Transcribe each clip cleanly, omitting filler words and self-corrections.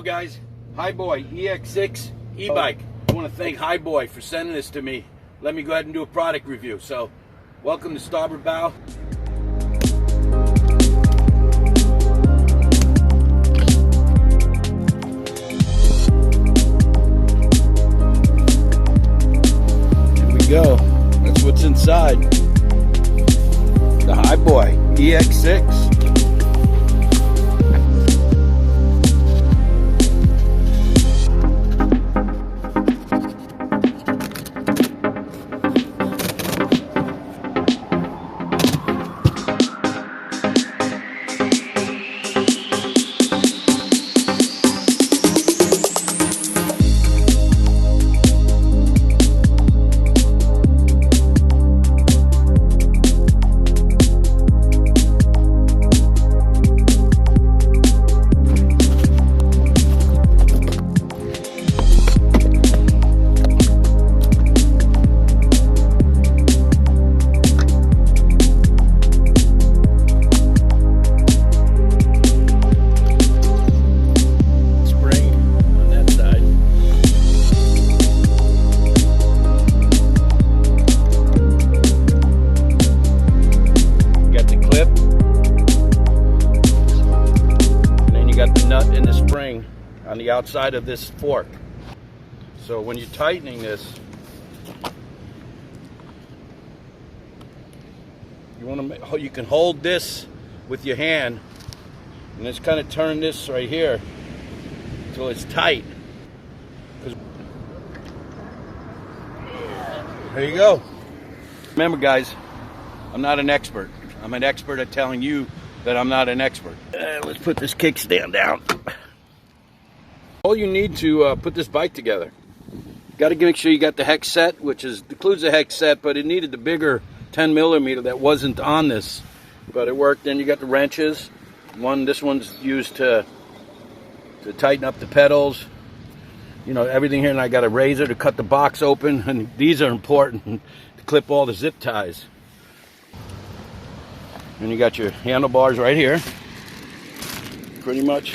Guys, Hiboy EX6 e-bike. I want to thank Hiboy for sending this to me. Let me go ahead and do a product review. So, welcome to Starboard Bow. Here we go. That's what's inside. The Hiboy EX6. On the outside of this fork. So when you're tightening this, you can hold this with your hand and just kind of turn this right here until it's tight. There you go. Remember guys, I'm not an expert. I'm an expert at telling you that I'm not an expert. Let's put this kickstand down. All you need to put this bike together, got to make sure you got the hex set, which includes the hex set, but it needed the bigger 10mm that wasn't on this, but it worked. Then you got the wrenches. This one's used to tighten up the pedals. You know, everything here, and I got a razor to cut the box open, and these are important to clip all the zip ties. And you got your handlebars right here, pretty much.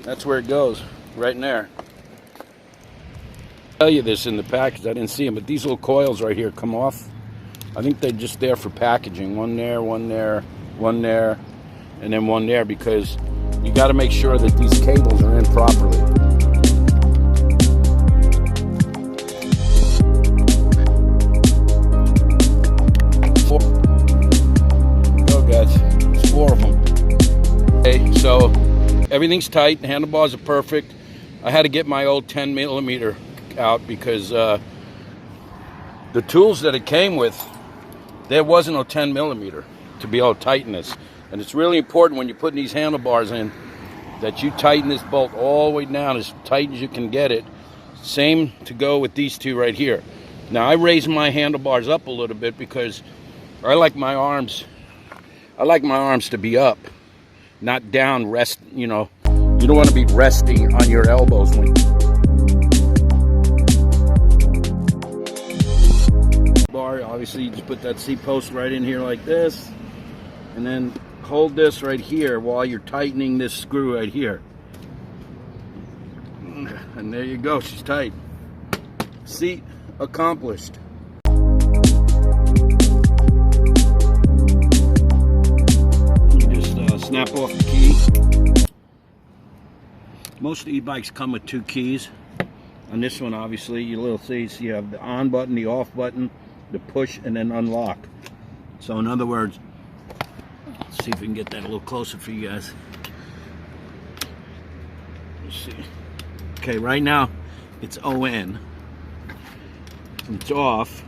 That's where it goes, right in there. I'll tell you this in the package, I didn't see them, but these little coils right here come off. I think they're just there for packaging. One there, one there, one there, and then one there, because you got to make sure that these cables are in properly. Go guys, there's 4 of them. Okay, so everything's tight, the handlebars are perfect. I had to get my old 10mm out because the tools that it came with, there wasn't a 10mm to be able to tighten this. And it's really important when you're putting these handlebars in that you tighten this bolt all the way down as tight as you can get it. Same to go with these two right here. Now I raised my handlebars up a little bit because I like my arms to be up, not down, rest, you know. You don't want to be resting on your elbows when bar. Obviously you just put that seat post right in here like this, and then hold this right here while you're tightening this screw right here. And there you go, she's tight. Seat accomplished. Most of the e-bikes come with 2 keys. On this one, obviously, you have the on button, the off button, the push, and then unlock. So in other words, let's see if we can get that a little closer for you guys. Let's see. Okay, right now it's ON. It's off,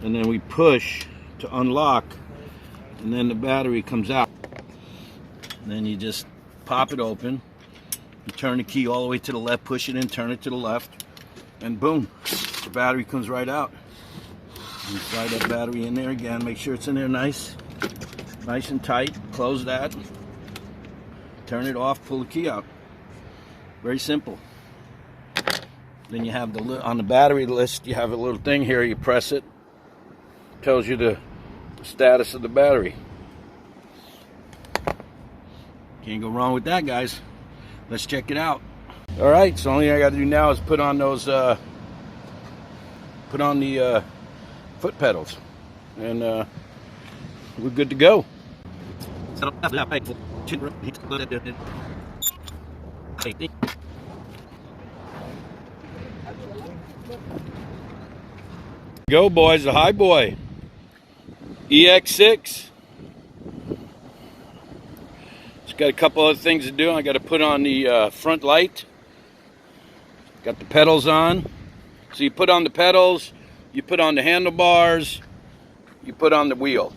and then we push to unlock, and then the battery comes out. And then you just pop it open. You turn the key all the way to the left, push it in, turn it to the left, and boom, the battery comes right out. You slide that battery in there again, make sure it's in there nice and tight. Close that, turn it off, pull the key out. Very simple. Then you have on the battery list, you have a little thing here, you press it, tells you the status of the battery. Can't go wrong with that, guys. Let's check it out. All right, so the only thing I got to do now is put on the foot pedals, and we're good to go. Go, boys, the Hiboy EX6. Got a couple other things to do. I got to put on the front light. Got the pedals on. So you put on the pedals, you put on the handlebars, you put on the wheel.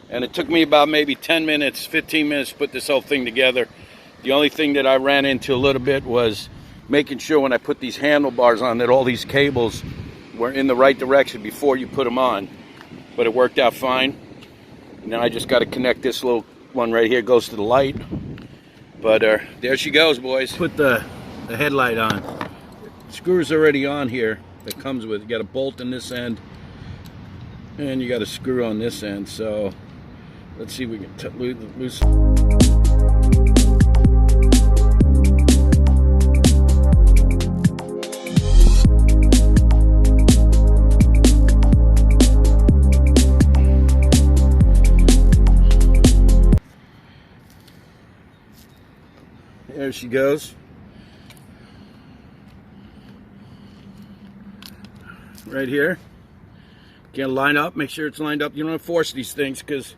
And it took me about maybe 10 minutes, 15 minutes to put this whole thing together. The only thing that I ran into a little bit was making sure when I put these handlebars on that all these cables were in the right direction before you put them on. But it worked out fine. And now I just got to connect this little one right here, goes to the light. But there she goes, boys. Put the headlight on. The screw's already on here that comes with it. You got a bolt in this end, and you got a screw on this end. So let's see if we can loosen. There she goes. Right here. Again, line up. Make sure it's lined up. You don't want to force these things because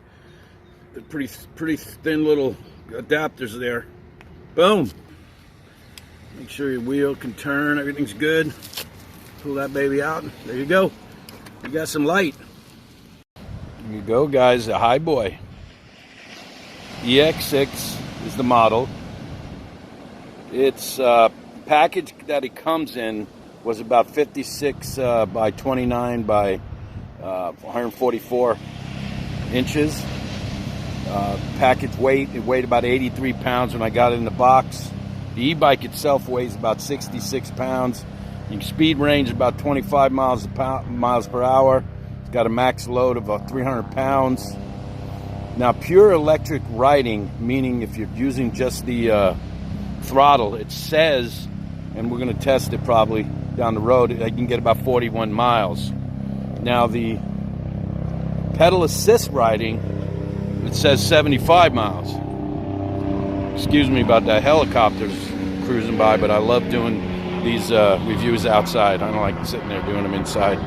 they're pretty thin little adapters there. Boom. Make sure your wheel can turn. Everything's good. Pull that baby out. There you go. You got some light. There you go, guys. The Hiboy EX6 is the model. Its package that it comes in was about 56 by 29 by 144 inches. Package weight, it weighed about 83 pounds when I got it in the box. The e-bike itself weighs about 66 pounds. The speed range is about 25 miles per hour. It's got a max load of 300 pounds. Now, pure electric riding, meaning if you're using just the throttle, it says, and we're going to test it probably down the road, I can get about 41 miles. Now the pedal assist riding, it says 75 miles. Excuse me about that, helicopters cruising by, but I love doing these reviews outside. I don't like sitting there doing them inside.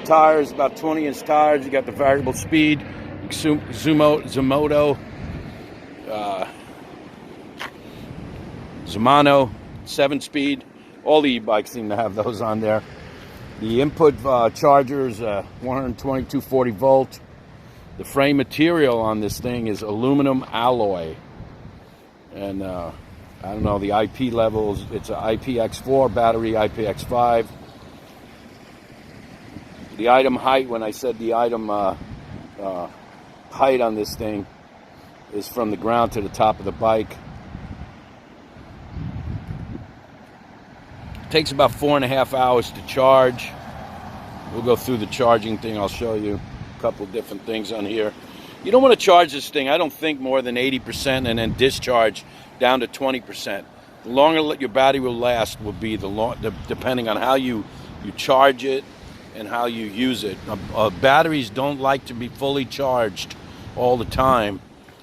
Tires, about 20-inch tires. You got the variable speed, Zumoto, Shimano 7-speed. All the e-bikes seem to have those on there. The input charger is 120, 240 volt. The frame material on this thing is aluminum alloy. And I don't know the IP levels. It's an IPX4 battery, IPX5. The item height, when I said the item height on this thing, is from the ground to the top of the bike. It takes about 4.5 hours to charge. We'll go through the charging thing. I'll show you a couple different things on here. You don't want to charge this thing, I don't think, more than 80% and then discharge down to 20%. The longer your battery will last will be depending on how you charge it and how you use it. Batteries don't like to be fully charged all the time.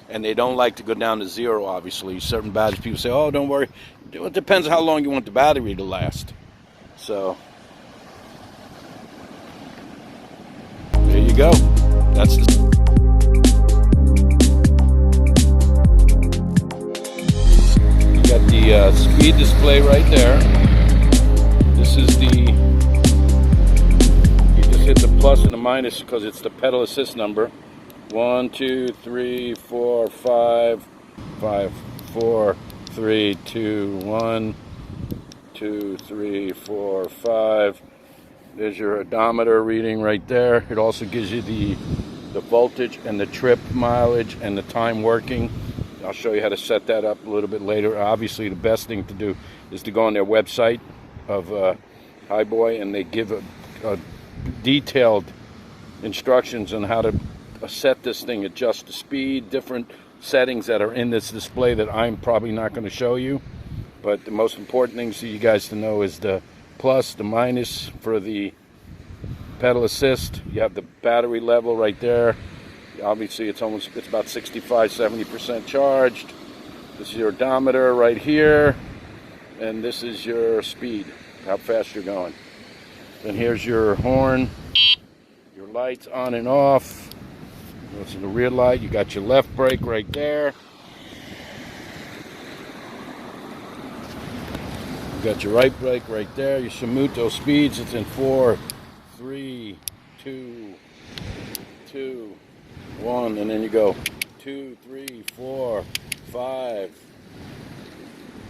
and they don't like to go down to zero, obviously. Certain batteries, people say, oh, don't worry. It depends how long you want the battery to last. So, there you go. That's the... You got the speed display right there. This is the... You just hit the plus and the minus because it's the pedal assist number. 1, 2, 3, 4, 5, 5, 4, 3, 2, 1, 2, 3, 4, 5. There's your odometer reading right there. It also gives you the voltage and the trip mileage and the time working. I'll show you how to set that up a little bit later. Obviously, the best thing to do is to go on their website of Hiboy, and they give a detailed instructions on how to set this thing, adjust the speed, different settings that are in this display that I'm probably not going to show you. But the most important things for you guys to know is the plus, the minus for the pedal assist. You have the battery level right there. Obviously it's about 65-70% charged. This is your odometer right here, and this is your speed, how fast you're going. Then here's your horn, your lights on and off. This is the rear light. You got your left brake right there. You got your right brake right there. Your Commuter speeds, it's in 4, 3, 2, 2, 1, and then you go 2, 3, 4, 5,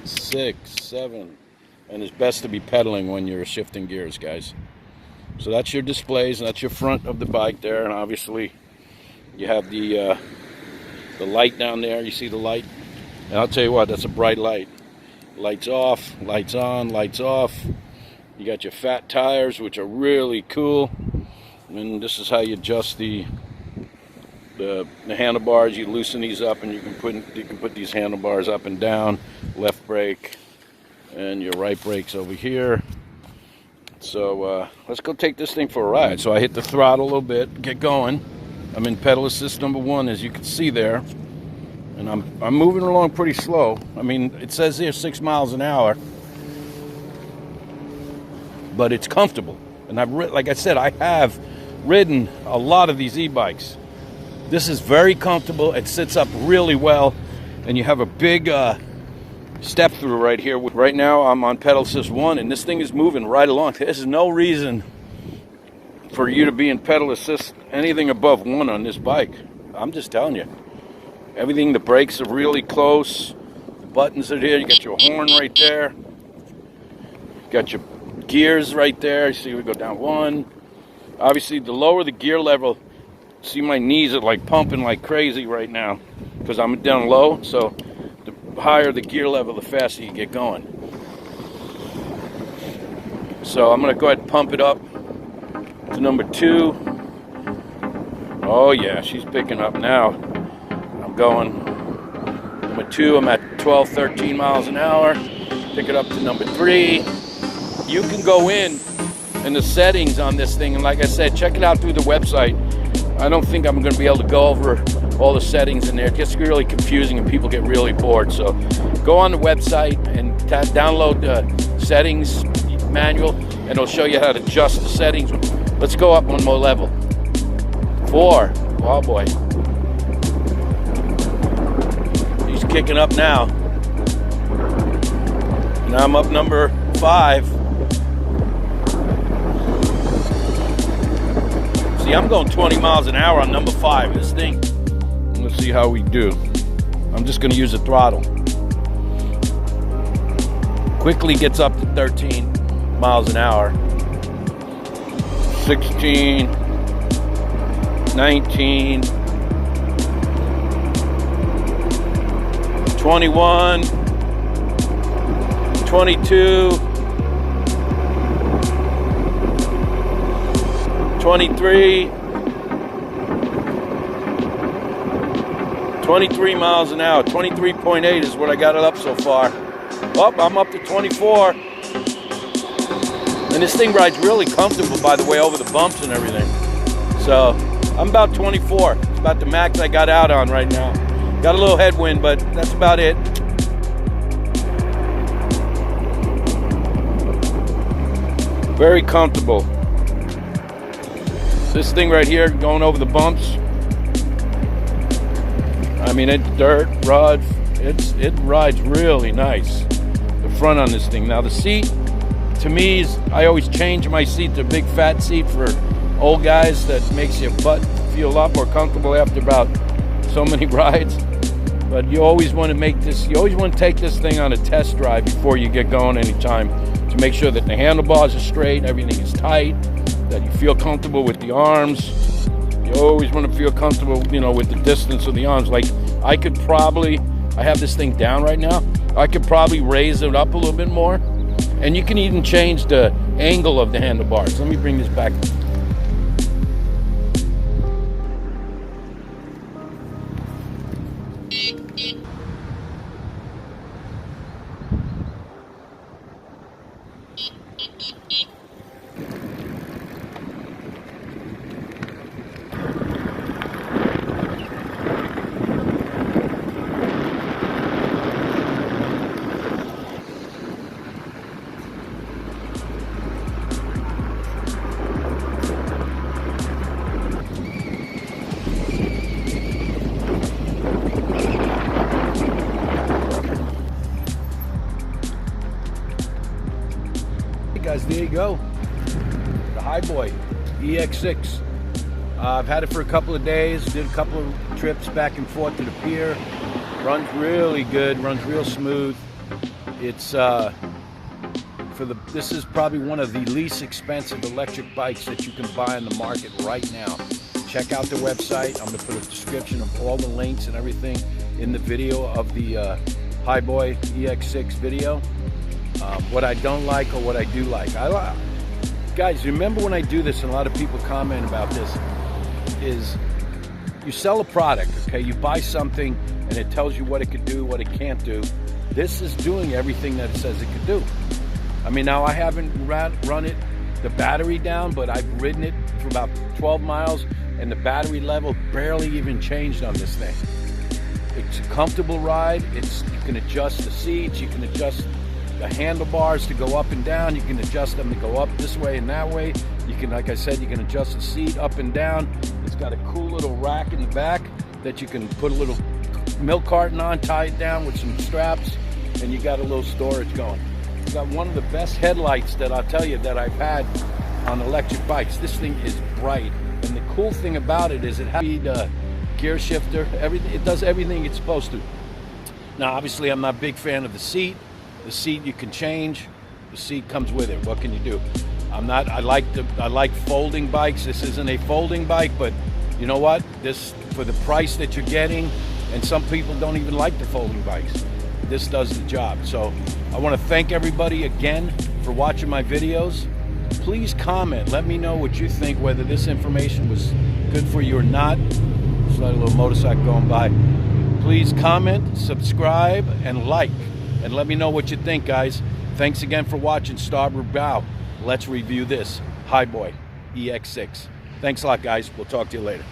6, 7. And it's best to be pedaling when you're shifting gears, guys. So that's your displays, and that's your front of the bike there, and obviously you have the light down there. You see the light? And I'll tell you what, that's a bright light. Lights off, lights on, lights off. You got your fat tires, which are really cool. And this is how you adjust the handlebars. You loosen these up, and you can put these handlebars up and down. Left brake, and your right brake's over here. So let's go take this thing for a ride. So I hit the throttle a little bit, get going. I'm in pedal assist number 1, as you can see there, and I'm moving along pretty slow. I mean, it says here 6 miles an hour, but it's comfortable. And like I said, I have ridden a lot of these e-bikes. This is very comfortable. It sits up really well, and you have a big step through right here. Right now, I'm on pedal assist 1, and this thing is moving right along. There's no reason for you to be in pedal assist anything above 1 on this bike. I'm just telling you. Everything, the brakes are really close. The buttons are here. You got your horn right there. You got your gears right there. You see we go down 1. Obviously, the lower the gear level, see my knees are like pumping like crazy right now because I'm down low. So the higher the gear level, the faster you get going. So I'm going to go ahead and pump it up to number 2. Oh yeah, she's picking up now. I'm going number 2. I'm at 12, 13 miles an hour. Pick it up to number 3. You can go in the settings on this thing, and like I said, check it out through the website. I don't think I'm going to be able to go over all the settings in there. It gets really confusing and people get really bored. So go on the website and download the settings manual, and it'll show you how to adjust the settings. Let's go up one more level. 4. Oh boy. He's kicking up now. Now I'm up number 5. See, I'm going 20 miles an hour on number 5. This thing. Let's see how we do. I'm just going to use the throttle. Quickly gets up to 13 miles an hour. 16, 19, 21, 22, 23, 23 miles an hour. 23.8 is what I got it up so far. Oh, I'm up to 24. And this thing rides really comfortable, by the way, over the bumps and everything. So I'm about 24. It's about the max I got out on right now. Got a little headwind, but that's about it. Very comfortable. This thing right here, going over the bumps. I mean, it's dirt, rod. It rides really nice. The front on this thing. Now the seat, to me, is, I always change my seat to a big fat seat for old guys. That makes your butt feel a lot more comfortable after about so many rides. But you always want to make this, you always want to take this thing on a test drive before you get going anytime, to make sure that the handlebars are straight, everything is tight, that you feel comfortable with the arms. You always want to feel comfortable, you know, with the distance of the arms. Like I have this thing down right now. I could probably raise it up a little bit more. And you can even change the angle of the handlebars. Let me bring this back. Guys, there you go, the Hiboy EX6. I've had it for a couple of days, did a couple of trips back and forth to the pier. Runs really good, runs real smooth. It's this is probably one of the least expensive electric bikes that you can buy on the market right now. Check out the website. I'm going to put a description of all the links and everything in the video of the Hiboy EX6 video. What I don't like or what I do like. Guys, remember when I do this, and a lot of people comment about this, is you sell a product, okay? You buy something and it tells you what it could do, what it can't do. This is doing everything that it says it could do. I mean, now I haven't run it, the battery down, but I've ridden it for about 12 miles and the battery level barely even changed on this thing. It's a comfortable ride. You can adjust the seats, you can adjust the handlebars to go up and down, you can adjust them to go up this way and that way. You can, like I said, you can adjust the seat up and down. It's got a cool little rack in the back that you can put a little milk carton on, tie it down with some straps, and you got a little storage going. It's got one of the best headlights that I'll tell you that I've had on electric bikes. This thing is bright, and the cool thing about it is it has a gear shifter, everything. It does everything it's supposed to. Now, obviously, I'm not a big fan of the seat. The seat you can change. The seat comes with it. What can you do? I like folding bikes. This isn't a folding bike, but you know what? This, for the price that you're getting, and some people don't even like the folding bikes, this does the job. So I want to thank everybody again for watching my videos. Please comment. Let me know what you think, whether this information was good for you or not. Just like a little motorcycle going by. Please comment, subscribe, and like. And let me know what you think, guys. Thanks again for watching Starboard Bow. Let's review this Hiboy EX6. Thanks a lot, guys. We'll talk to you later.